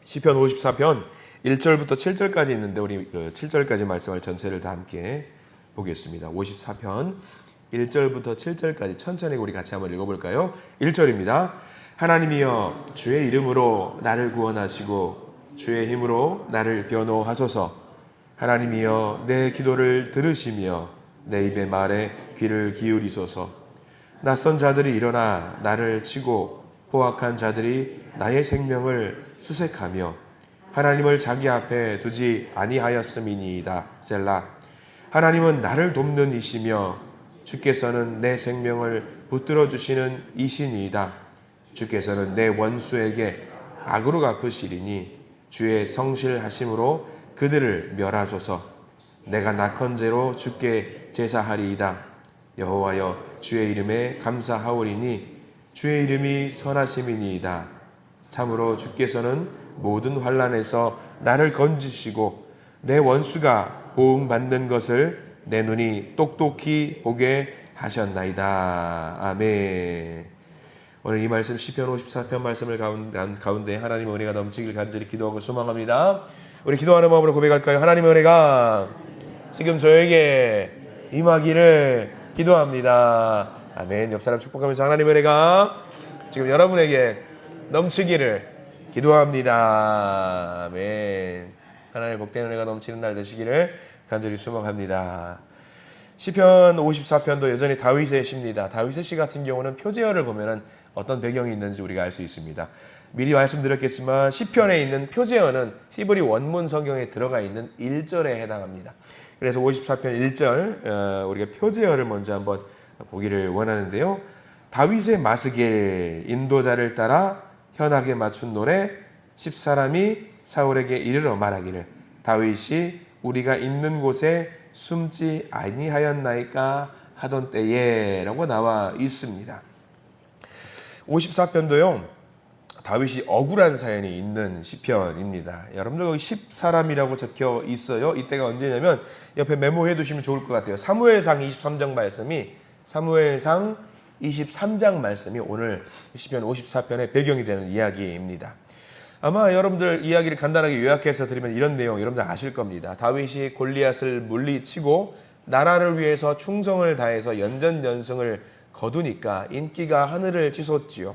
시편 54편 1절부터 7절까지 있는데 우리 그 7절까지 말씀을 전체를 다 함께 보겠습니다. 54편 1절부터 7절까지 천천히 우리 같이 한번 읽어볼까요? 1절입니다. 하나님이여 주의 이름으로 나를 구원하시고 주의 힘으로 나를 변호하소서. 하나님이여 내 기도를 들으시며 내 입의 말에 귀를 기울이소서. 낯선 자들이 일어나 나를 치고 포악한 자들이 나의 생명을 수색하며 하나님을 자기 앞에 두지 아니하였음이니이다. 셀라. 하나님은 나를 돕는 이시며 주께서는 내 생명을 붙들어 주시는 이시니이다. 주께서는 내 원수에게 악으로 갚으시리니 주의 성실하심으로 그들을 멸하소서. 내가 낙헌제로 주께 제사하리이다. 여호와여 주의 이름에 감사하오리니 주의 이름이 선하심이니이다. 참으로 주께서는 모든 환난에서 나를 건지시고 내 원수가 보응받는 것을 내 눈이 똑똑히 보게 하셨나이다. 아멘. 오늘 이 말씀 시편 54편 말씀을 가운데 하나님의 은혜가 넘치길 간절히 기도하고 소망합니다. 우리 기도하는 마음으로 고백할까요? 하나님의 은혜가 지금 저에게 임하기를 기도합니다. 아멘. 옆 사람 축복하면서 하나님의 은혜가 지금 여러분에게 넘치기를 기도합니다. 아멘. 하나님의 복된 은혜가 넘치는 날 되시기를 간절히 소망합니다. 시편 54편도 여전히 다윗의 시입니다. 다윗의 시 같은 경우는 표제어를 보면 어떤 배경이 있는지 우리가 알 수 있습니다. 미리 말씀드렸겠지만 시편에 있는 표제어는 히브리 원문 성경에 들어가 있는 1절에 해당합니다. 그래서 54편 1절 우리가 표제어를 먼저 한번 보기를 원하는데요. 다윗의 마스길 인도자를 따라 현악에 맞춘 노래 10사람이 사울에게 이르러 말하기를 다윗이 우리가 있는 곳에 숨지 아니하였나이까 하던 때에 라고 나와 있습니다. 54편도요 다윗이 억울한 사연이 있는 시편입니다. 여러분들 거기 10사람이라고 적혀 있어요. 이때가 언제냐면 옆에 메모해 두시면 좋을 것 같아요. 사무엘상 23장 말씀이 오늘 시편 54편의 배경이 되는 이야기입니다. 아마 여러분들 이야기를 간단하게 요약해서 드리면 이런 내용 여러분들 아실 겁니다. 다윗이 골리앗을 물리치고 나라를 위해서 충성을 다해서 연전연승을 거두니까 인기가 하늘을 치솟지요.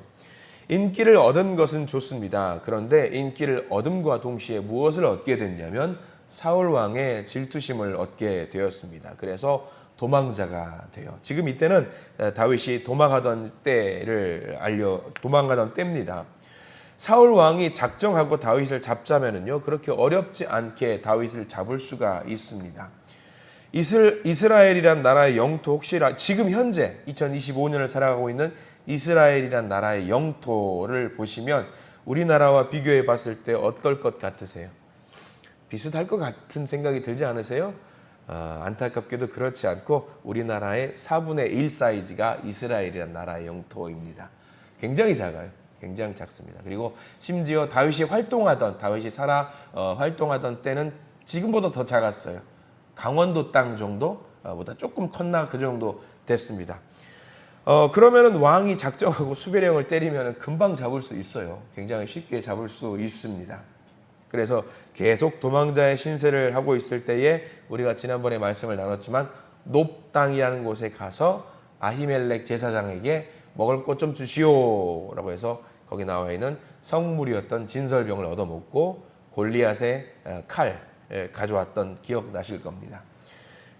인기를 얻은 것은 좋습니다. 그런데 인기를 얻음과 동시에 무엇을 얻게 됐냐면 사울 왕의 질투심을 얻게 되었습니다. 그래서 도망자가 돼요. 지금 이때는 다윗이 도망가던 때입니다. 사울 왕이 작정하고 다윗을 잡자면은요 그렇게 어렵지 않게 다윗을 잡을 수가 있습니다. 이스라엘이란 나라의 영토 혹시 지금 현재 2025년을 살아가고 있는 이스라엘이란 나라의 영토를 보시면 우리나라와 비교해 봤을 때 어떨 것 같으세요? 비슷할 것 같은 생각이 들지 않으세요? 안타깝게도 그렇지 않고 우리나라의 4분의 1 사이즈가 이스라엘이란 나라의 영토입니다. 굉장히 작아요. 굉장히 작습니다. 그리고 심지어 다윗이 활동하던 때는 지금보다 더 작았어요. 강원도 땅 정도보다 조금 컸나 그 정도 됐습니다. 그러면은 왕이 작정하고 수비령을 때리면 금방 잡을 수 있어요. 굉장히 쉽게 잡을 수 있습니다. 그래서 계속 도망자의 신세를 하고 있을 때에 우리가 지난번에 말씀을 나눴지만 높 땅이라는 곳에 가서 아히멜렉 제사장에게 먹을 것 좀 주시오 라고 해서 거기 나와 있는 성물이었던 진설병을 얻어먹고 골리앗의 칼 가져왔던 기억 나실 겁니다.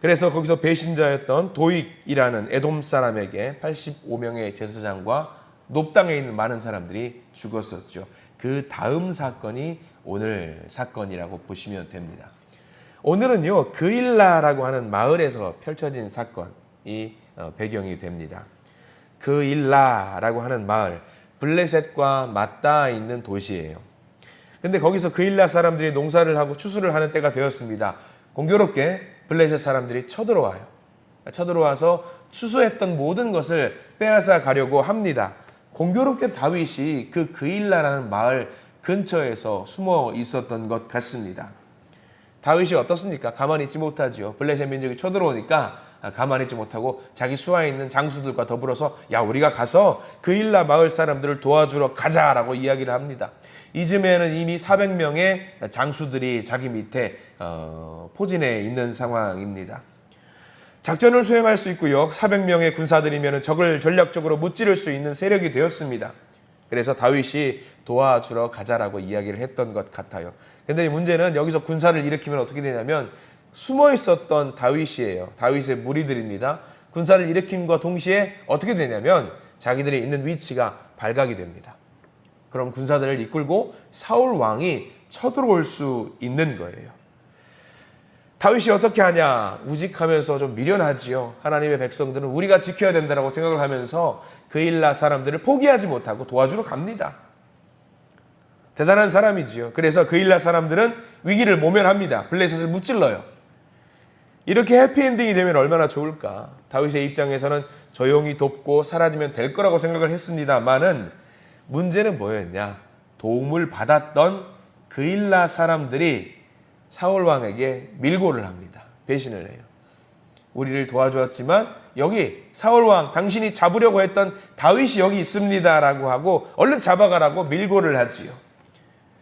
그래서 거기서 배신자였던 도익이라는 에돔 사람에게 85명의 제사장과 높 땅에 있는 많은 사람들이 죽었었죠. 그 다음 사건이 오늘 사건이라고 보시면 됩니다. 오늘은요 그일라라고 하는 마을에서 펼쳐진 사건이 배경이 됩니다. 그일라라고 하는 마을 블레셋과 맞닿아 있는 도시예요. 근데 거기서 그일라 사람들이 농사를 하고 추수를 하는 때가 되었습니다. 공교롭게 블레셋 사람들이 쳐들어와요. 쳐들어와서 추수했던 모든 것을 빼앗아 가려고 합니다. 공교롭게 다윗이 그일라라는 마을 근처에서 숨어 있었던 것 같습니다. 다윗이 어떻습니까? 가만히 있지 못하지요. 블레셋 민족이 쳐들어오니까 가만히 있지 못하고 자기 수하에 있는 장수들과 더불어서 야 우리가 가서 그일라 마을 사람들을 도와주러 가자라고 이야기를 합니다. 이즈메에는 이미 400명의 장수들이 자기 밑에 포진해 있는 상황입니다. 작전을 수행할 수 있고요. 400명의 군사들이면 적을 전략적으로 무찌를 수 있는 세력이 되었습니다. 그래서 다윗이 도와주러 가자라고 이야기를 했던 것 같아요. 근데 문제는 여기서 군사를 일으키면 어떻게 되냐면 숨어 있었던 다윗이에요. 다윗의 무리들입니다. 군사를 일으킴과 동시에 어떻게 되냐면 자기들이 있는 위치가 발각이 됩니다. 그럼 군사들을 이끌고 사울 왕이 쳐들어올 수 있는 거예요. 다윗이 어떻게 하냐? 우직하면서 좀 미련하지요. 하나님의 백성들은 우리가 지켜야 된다고 생각을 하면서 그일라 사람들을 포기하지 못하고 도와주러 갑니다. 대단한 사람이지요. 그래서 그일라 사람들은 위기를 모면합니다. 블레셋을 무찔러요. 이렇게 해피엔딩이 되면 얼마나 좋을까? 다윗의 입장에서는 조용히 돕고 사라지면 될 거라고 생각을 했습니다만은 문제는 뭐였냐? 도움을 받았던 그일라 사람들이 사울 왕에게 밀고를 합니다. 배신을 해요. 우리를 도와주었지만 여기 사울 왕 당신이 잡으려고 했던 다윗이 여기 있습니다라고 하고 얼른 잡아가라고 밀고를 하지요.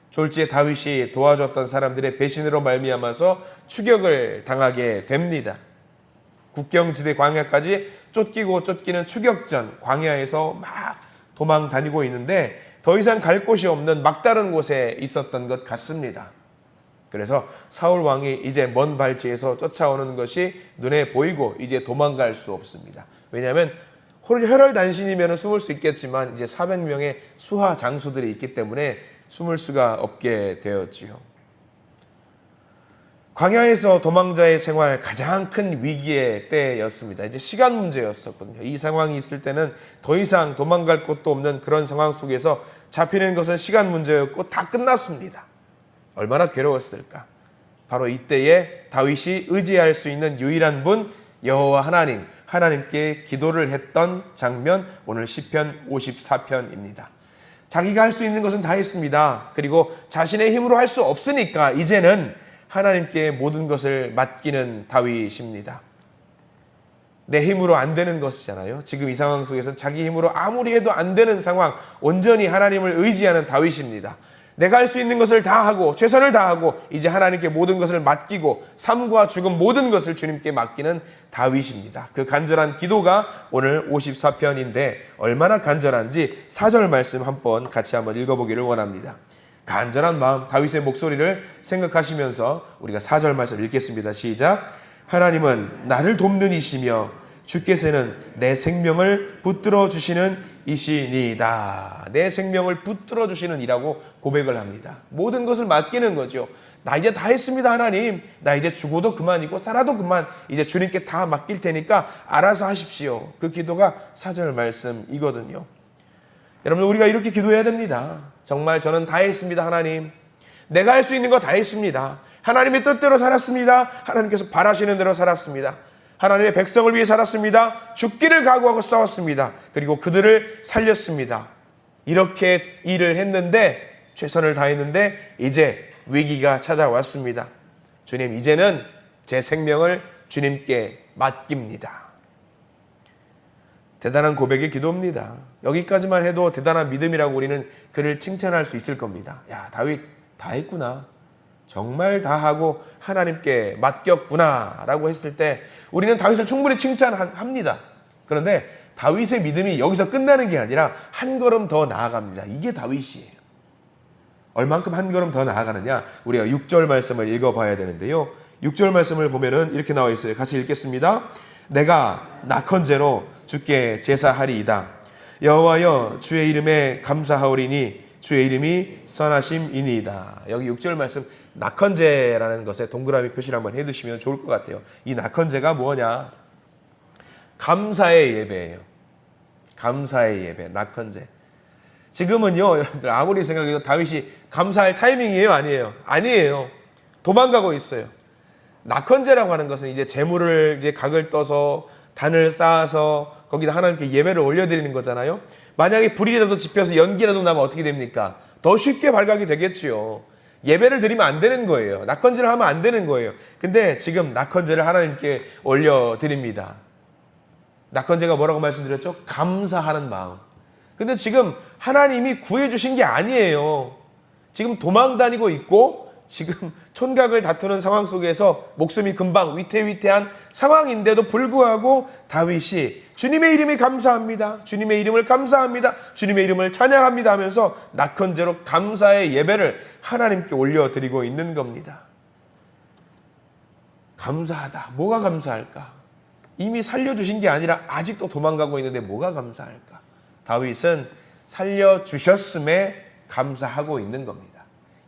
졸지에 다윗이 도와줬던 사람들의 배신으로 말미암아서 추격을 당하게 됩니다. 국경지대 광야까지 쫓기고 쫓기는 추격전, 광야에서 막 도망 다니고 있는데 더 이상 갈 곳이 없는 막다른 곳에 있었던 것 같습니다. 그래서 사울 왕이 이제 먼 발치에서 쫓아오는 것이 눈에 보이고 이제 도망갈 수 없습니다. 왜냐하면 혈혈단신이면 숨을 수 있겠지만 이제 400명의 수하 장수들이 있기 때문에 숨을 수가 없게 되었지요. 광야에서 도망자의 생활 가장 큰 위기의 때였습니다. 이제 시간 문제였었거든요. 이 상황이 있을 때는 더 이상 도망갈 곳도 없는 그런 상황 속에서 잡히는 것은 시간 문제였고 다 끝났습니다. 얼마나 괴로웠을까. 바로 이때에 다윗이 의지할 수 있는 유일한 분 여호와 하나님, 하나님께 기도를 했던 장면, 오늘 시편 54편입니다. 자기가 할 수 있는 것은 다 했습니다. 그리고 자신의 힘으로 할 수 없으니까 이제는 하나님께 모든 것을 맡기는 다윗입니다. 내 힘으로 안 되는 것이잖아요. 지금 이 상황 속에서 자기 힘으로 아무리 해도 안 되는 상황, 온전히 하나님을 의지하는 다윗입니다. 내가 할 수 있는 것을 다 하고 최선을 다하고 이제 하나님께 모든 것을 맡기고 삶과 죽음 모든 것을 주님께 맡기는 다윗입니다. 그 간절한 기도가 오늘 54편인데 얼마나 간절한지 4절 말씀 같이 한번 읽어보기를 원합니다. 간절한 마음, 다윗의 목소리를 생각하시면서 우리가 4절 말씀 읽겠습니다. 시작. 하나님은 나를 돕는 이시며 주께서는 내 생명을 붙들어 주시는 이시니이다. 내 생명을 붙들어 주시는 이라고 고백을 합니다. 모든 것을 맡기는 거죠. 나 이제 다 했습니다 하나님. 나 이제 죽어도 그만이고 살아도 그만. 이제 주님께 다 맡길 테니까 알아서 하십시오. 그 기도가 4절 말씀이거든요. 여러분 우리가 이렇게 기도해야 됩니다. 정말 저는 다 했습니다 하나님. 내가 할 수 있는 거 다 했습니다. 하나님의 뜻대로 살았습니다. 하나님께서 바라시는 대로 살았습니다. 하나님의 백성을 위해 살았습니다. 죽기를 각오하고 싸웠습니다. 그리고 그들을 살렸습니다. 이렇게 일을 했는데 최선을 다했는데 이제 위기가 찾아왔습니다. 주님 이제는 제 생명을 주님께 맡깁니다. 대단한 고백의 기도입니다. 여기까지만 해도 대단한 믿음이라고 우리는 그를 칭찬할 수 있을 겁니다. 야 다윗 다 했구나. 정말 다 하고 하나님께 맡겼구나 라고 했을 때 우리는 다윗을 충분히 칭찬합니다. 그런데 다윗의 믿음이 여기서 끝나는 게 아니라 한 걸음 더 나아갑니다. 이게 다윗이에요. 얼만큼 한 걸음 더 나아가느냐, 우리가 6절 말씀을 읽어봐야 되는데요. 6절 말씀을 보면은 이렇게 나와 있어요. 같이 읽겠습니다. 내가 낙헌제로 주께 제사하리이다. 여호와여 주의 이름에 감사하오리니 주의 이름이 선하심이니이다. 여기 6절 말씀 낙헌제라는 것에 동그라미 표시를 한번 해두시면 좋을 것 같아요. 이 낙헌제가 뭐냐? 감사의 예배예요. 감사의 예배, 낙헌제. 지금은요, 여러분들 아무리 생각해도 다윗이 감사할 타이밍이에요, 아니에요? 아니에요. 도망가고 있어요. 낙헌제라고 하는 것은 이제 제물을 이제 각을 떠서 단을 쌓아서 거기다 하나님께 예배를 올려드리는 거잖아요. 만약에 불이라도 지펴서 연기라도 나면 어떻게 됩니까? 더 쉽게 발각이 되겠지요. 예배를 드리면 안 되는 거예요. 낙헌제를 하면 안 되는 거예요. 근데 지금 낙헌제를 하나님께 올려드립니다. 낙헌제가 뭐라고 말씀드렸죠? 감사하는 마음. 근데 지금 하나님이 구해주신 게 아니에요. 지금 도망 다니고 있고 지금 촌각을 다투는 상황 속에서 목숨이 금방 위태위태한 상황인데도 불구하고 다윗이 주님의 이름이 감사합니다. 주님의 이름을 감사합니다. 주님의 이름을 찬양합니다 하면서 낙헌제로 감사의 예배를 하나님께 올려드리고 있는 겁니다. 감사하다. 뭐가 감사할까? 이미 살려주신 게 아니라 아직도 도망가고 있는데 뭐가 감사할까? 다윗은 살려주셨음에 감사하고 있는 겁니다.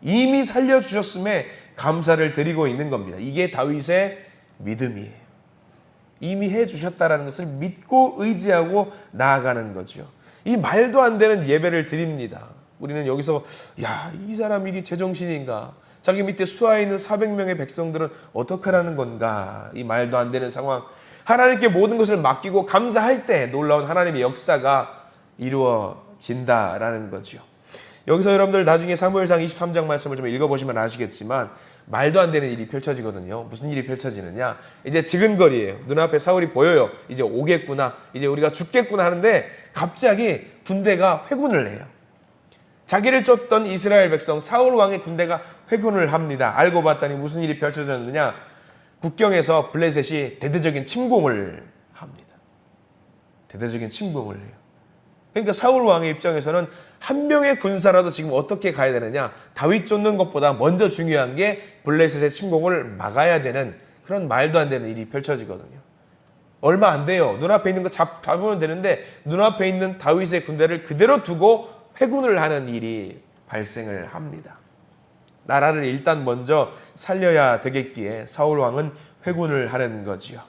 이미 살려주셨음에 감사를 드리고 있는 겁니다. 이게 다윗의 믿음이에요. 이미 해주셨다는 것을 믿고 의지하고 나아가는 거죠. 이 말도 안 되는 예배를 드립니다. 우리는 여기서 이 사람 이게 제정신인가? 자기 밑에 수하에 있는 400명의 백성들은 어떡하라는 건가? 이 말도 안 되는 상황. 하나님께 모든 것을 맡기고 감사할 때 놀라운 하나님의 역사가 이루어진다라는 거죠. 여기서 여러분들 나중에 사무엘상 23장 말씀을 좀 읽어보시면 아시겠지만 말도 안 되는 일이 펼쳐지거든요. 무슨 일이 펼쳐지느냐? 이제 지근거리예요. 눈앞에 사울이 보여요. 이제 오겠구나. 이제 우리가 죽겠구나 하는데 갑자기 군대가 회군을 해요. 자기를 쫓던 이스라엘 백성 사울 왕의 군대가 회군을 합니다. 알고 봤더니 무슨 일이 펼쳐졌느냐? 국경에서 블레셋이 대대적인 침공을 합니다. 대대적인 침공을 해요. 그러니까 사울 왕의 입장에서는 한 명의 군사라도 지금 어떻게 가야 되느냐? 다윗 쫓는 것보다 먼저 중요한 게 블레셋의 침공을 막아야 되는 그런 말도 안 되는 일이 펼쳐지거든요. 얼마 안 돼요. 눈앞에 있는 거 잡으면 되는데 눈앞에 있는 다윗의 군대를 그대로 두고 회군을 하는 일이 발생을 합니다. 나라를 일단 먼저 살려야 되겠기에 사울 왕은 회군을 하는 거지요.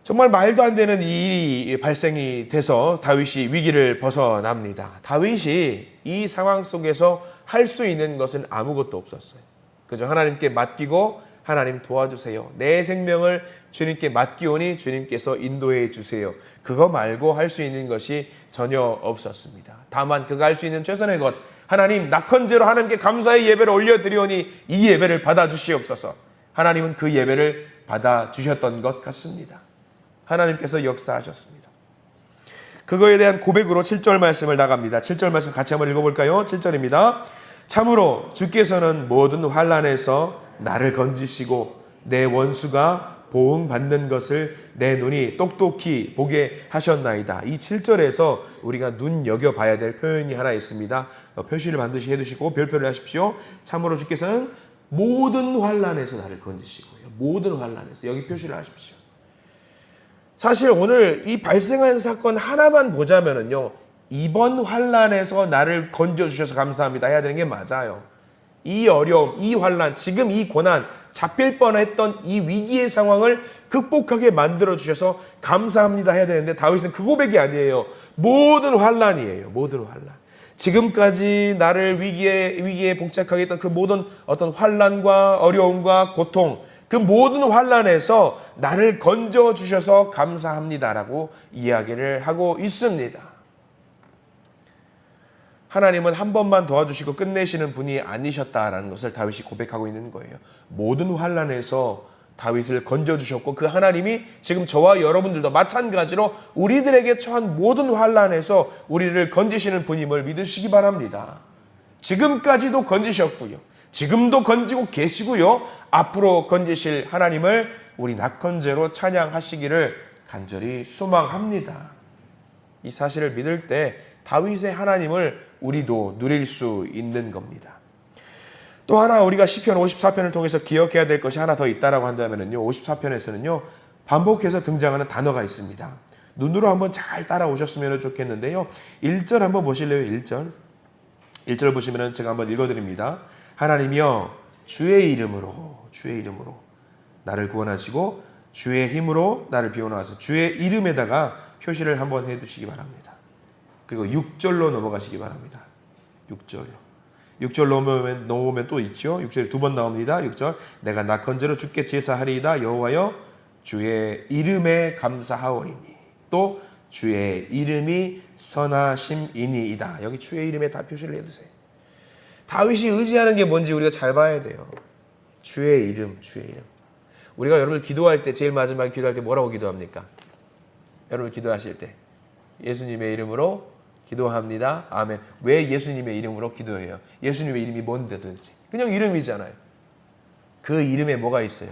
정말 말도 안 되는 일이 발생이 돼서 다윗이 위기를 벗어납니다. 다윗이 이 상황 속에서 할 수 있는 것은 아무것도 없었어요. 그저 하나님께 맡기고 하나님 도와주세요. 내 생명을 주님께 맡기오니 주님께서 인도해 주세요. 그거 말고 할 수 있는 것이 전혀 없었습니다. 다만 그가 할 수 있는 최선의 것, 하나님 낙헌제로 하나님께 감사의 예배를 올려드리오니 이 예배를 받아주시옵소서. 하나님은 그 예배를 받아주셨던 것 같습니다. 하나님께서 역사하셨습니다. 그거에 대한 고백으로 7절 말씀을 나갑니다. 7절 말씀 같이 한번 읽어볼까요? 7절입니다. 참으로 주께서는 모든 환난에서 나를 건지시고 내 원수가 보응받는 것을 내 눈이 똑똑히 보게 하셨나이다. 이 7절에서 우리가 눈여겨봐야 될 표현이 하나 있습니다. 표시를 반드시 해두시고 별표를 하십시오. 참으로 주께서는 모든 환난에서 나를 건지시고요. 모든 환난에서 여기 표시를 하십시오. 사실 오늘 이 발생한 사건 하나만 보자면은요, 이번 환난에서 나를 건져주셔서 감사합니다 해야 되는 게 맞아요. 이 어려움, 이 환난, 지금 이 고난, 잡힐 뻔했던 이 위기의 상황을 극복하게 만들어주셔서 감사합니다 해야 되는데 다윗은 그 고백이 아니에요. 모든 환난이에요. 모든 환난. 지금까지 나를 위기에 봉착하게 했던 그 모든 어떤 환난과 어려움과 고통, 그 모든 환난에서 나를 건져주셔서 감사합니다라고 이야기를 하고 있습니다. 하나님은 한 번만 도와주시고 끝내시는 분이 아니셨다라는 것을 다윗이 고백하고 있는 거예요. 모든 환난에서 다윗을 건져주셨고 그 하나님이 지금 저와 여러분들도 마찬가지로 우리들에게 처한 모든 환난에서 우리를 건지시는 분임을 믿으시기 바랍니다. 지금까지도 건지셨고요. 지금도 건지고 계시고요. 앞으로 건지실 하나님을 우리 낙헌제로 찬양하시기를 간절히 소망합니다. 이 사실을 믿을 때 다윗의 하나님을 우리도 누릴 수 있는 겁니다. 또 하나 우리가 시편 54편을 통해서 기억해야 될 것이 하나 더 있다라고 한다면요. 54편에서는요. 반복해서 등장하는 단어가 있습니다. 눈으로 한번 잘 따라오셨으면 좋겠는데요. 1절 한번 보실래요? 1절. 1절 보시면 제가 한번 읽어드립니다. 하나님이여 주의 이름으로 나를 구원하시고 주의 힘으로 나를 비워나와서 주의 이름에다가 표시를 한번 해두시기 바랍니다. 그리고 6절로 넘어가시기 바랍니다. 6절 넘어오면 또 있죠. 6절에 두 번 나옵니다. 6절 내가 낙헌제로 주께 제사하리이다. 여호와여 주의 이름에 감사하오리니 또 주의 이름이 선하심이니이다. 여기 주의 이름에 다 표시를 해두세요. 다윗이 의지하는 게 뭔지 우리가 잘 봐야 돼요. 주의 이름, 주의 이름. 우리가 여러분 기도할 때 제일 마지막에 기도할 때 뭐라고 기도합니까? 여러분 기도하실 때 예수님의 이름으로 기도합니다. 아멘. 왜 예수님의 이름으로 기도해요? 예수님의 이름이 뭔데든지 그냥 이름이잖아요. 그 이름에 뭐가 있어요?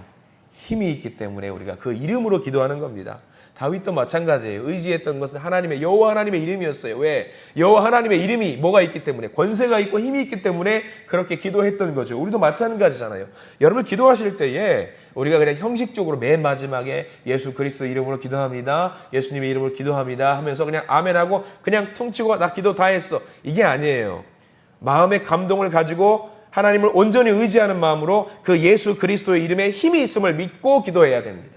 힘이 있기 때문에 우리가 그 이름으로 기도하는 겁니다. 다윗도 마찬가지예요. 의지했던 것은 하나님의 여호와 하나님의 이름이었어요. 왜? 여호와 하나님의 이름이 뭐가 있기 때문에 권세가 있고 힘이 있기 때문에 그렇게 기도했던 거죠. 우리도 마찬가지잖아요. 여러분 기도하실 때에 우리가 그냥 형식적으로 맨 마지막에 예수 그리스도 이름으로 기도합니다. 예수님의 이름으로 기도합니다 하면서 그냥 아멘하고 그냥 퉁치고 나 기도 다 했어. 이게 아니에요. 마음의 감동을 가지고 하나님을 온전히 의지하는 마음으로 그 예수 그리스도의 이름에 힘이 있음을 믿고 기도해야 됩니다.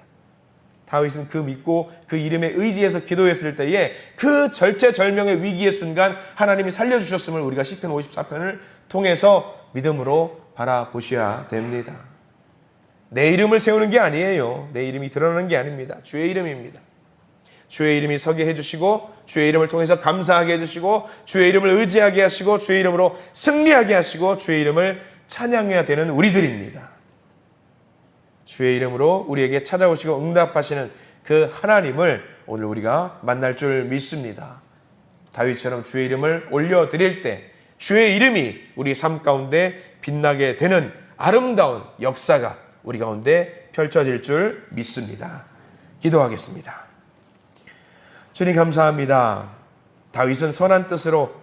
다윗은 그 믿고 그 이름에 의지해서 기도했을 때에 그 절체절명의 위기의 순간 하나님이 살려주셨음을 우리가 시편 54편을 통해서 믿음으로 바라보셔야 됩니다. 내 이름을 세우는 게 아니에요. 내 이름이 드러나는 게 아닙니다. 주의 이름입니다. 주의 이름이 서게 해주시고 주의 이름을 통해서 감사하게 해주시고 주의 이름을 의지하게 하시고 주의 이름으로 승리하게 하시고 주의 이름을 찬양해야 되는 우리들입니다. 주의 이름으로 우리에게 찾아오시고 응답하시는 그 하나님을 오늘 우리가 만날 줄 믿습니다. 다윗처럼 주의 이름을 올려드릴 때 주의 이름이 우리 삶 가운데 빛나게 되는 아름다운 역사가 우리 가운데 펼쳐질 줄 믿습니다. 기도하겠습니다. 주님 감사합니다. 다윗은 선한 뜻으로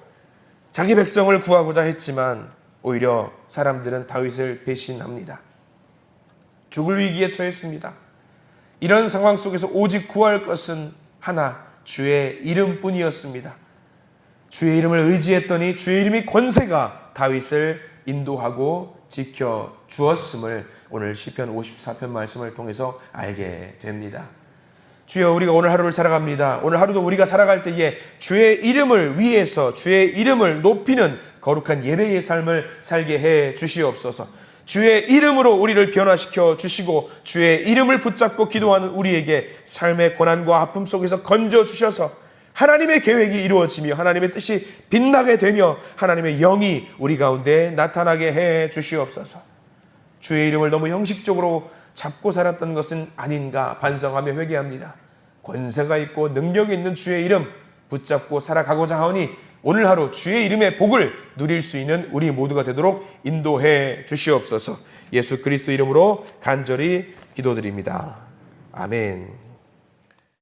자기 백성을 구하고자 했지만 오히려 사람들은 다윗을 배신합니다. 죽을 위기에 처했습니다. 이런 상황 속에서 오직 구할 것은 하나, 주의 이름뿐이었습니다. 주의 이름을 의지했더니 주의 이름이 권세가 다윗을 인도하고 지켜주었음을 오늘 시편 54편 말씀을 통해서 알게 됩니다. 주여, 우리가 오늘 하루를 살아갑니다. 오늘 하루도 우리가 살아갈 때에 주의 이름을 위해서 주의 이름을 높이는 거룩한 예배의 삶을 살게 해 주시옵소서. 주의 이름으로 우리를 변화시켜 주시고 주의 이름을 붙잡고 기도하는 우리에게 삶의 고난과 아픔 속에서 건져 주셔서 하나님의 계획이 이루어지며 하나님의 뜻이 빛나게 되며 하나님의 영이 우리 가운데 나타나게 해 주시옵소서. 주의 이름을 너무 형식적으로 잡고 살았던 것은 아닌가 반성하며 회개합니다. 권세가 있고 능력이 있는 주의 이름 붙잡고 살아가고자 하오니 오늘 하루 주의 이름의 복을 누릴 수 있는 우리 모두가 되도록 인도해 주시옵소서. 예수 그리스도 이름으로 간절히 기도드립니다. 아멘.